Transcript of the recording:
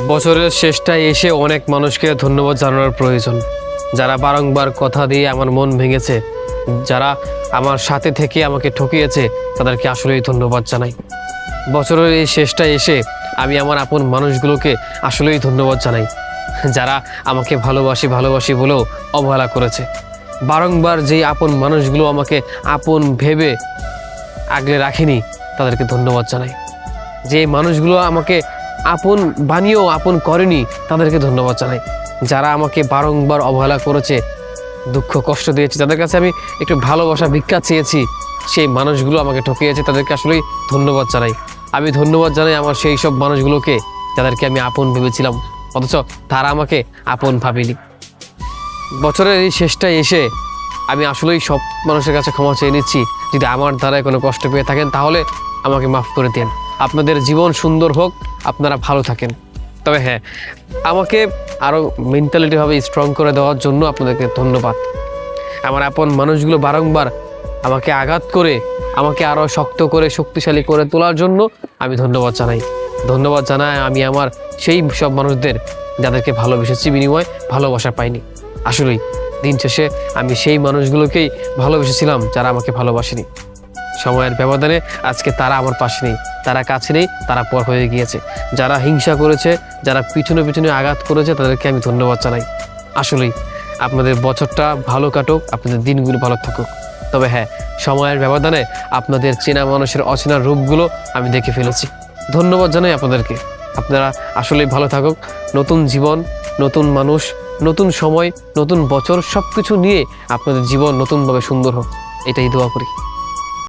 বছরের শেষটায় এসে অনেক মানুষকে ধন্যবাদ জানানোর প্রয়োজন, যারা বারংবার কথা দিয়ে আমার মন ভেঙেছে, যারা আমার সাথে থেকে আমাকে ঠকিয়েছে, তাদেরকে আসলেই ধন্যবাদ জানাই। বছরের এই শেষটায় এসে আমি আমার আপন মানুষগুলোকে আসলেই ধন্যবাদ জানাই, যারা আমাকে ভালোবাসি বলেও অবহেলা করেছে। বারংবার যেই আপন মানুষগুলো আমাকে আপন ভেবে আগলে রাখেনি, তাদেরকে ধন্যবাদ জানাই। যে মানুষগুলো আমাকে আপন বানিয়েও আপন করেনি, তাদেরকে ধন্যবাদ জানাই। যারা আমাকে বারংবার অবহেলা করেছে, দুঃখ কষ্ট দিয়েছে, তাদের কাছে আমি একটু ভালোবাসা ভিক্ষা চেয়েছি, সেই মানুষগুলো আমাকে ঠকিয়েছে, তাদেরকে আসলেই ধন্যবাদ জানাই। আমি ধন্যবাদ জানাই আমার সেই সব মানুষগুলোকে যাদেরকে আমি আপন ভেবেছিলাম, অথচ তারা আমাকে আপন ভাবেনি। বছরের এই শেষটায় এসে আমি আসলেই সব মানুষের কাছে ক্ষমা চেয়ে নিচ্ছি। যদি আমার দ্বারায় কোনো কষ্ট পেয়ে থাকেন, তাহলে আমাকে মাফ করে দেন। আপনাদের জীবন সুন্দর হোক, আপনারা ভালো থাকেন। তবে হ্যাঁ, আমাকে আরও মেন্টালিটিভাবে স্ট্রং করে দেওয়ার জন্য আপনাদেরকে ধন্যবাদ। আমার আপন মানুষগুলো বারংবার আমাকে আঘাত করে, আমাকে আরও শক্ত করে শক্তিশালী করে তোলার জন্য আমি ধন্যবাদ জানাই। ধন্যবাদ জানাই আমি আমার সেই সব মানুষদের যাদেরকে ভালোবেসেছি, বিনিময়ে ভালোবাসা পাইনি। আসলেই দিন শেষে আমি সেই মানুষগুলোকেই ভালোবেসেছিলাম যারা আমাকে ভালোবাসেনি। সময়ের ব্যবধানে আজকে তারা আমার পাশে নেই, তারা কাছে নেই, তারা পর হয়ে গিয়েছে। যারা হিংসা করেছে, যারা পিছনে আঘাত করেছে, তাদেরকে আমি ধন্যবাদ জানাই। আসলেই আপনাদের বছরটা ভালো কাটুক, আপনাদের দিনগুলো ভালো থাকুক। তবে হ্যাঁ, সময়ের ব্যবধানে আপনাদের চেনা মানুষের অচেনা রূপগুলো আমি দেখে ফেলেছি। ধন্যবাদ জানাই আপনাদেরকে। আপনারা আসলেই ভালো থাকুক। নতুন জীবন, নতুন মানুষ, নতুন সময়, নতুন বছর, সব কিছু নিয়ে আপনাদের জীবন নতুনভাবে সুন্দর হোক, এটাই দোয়া করি।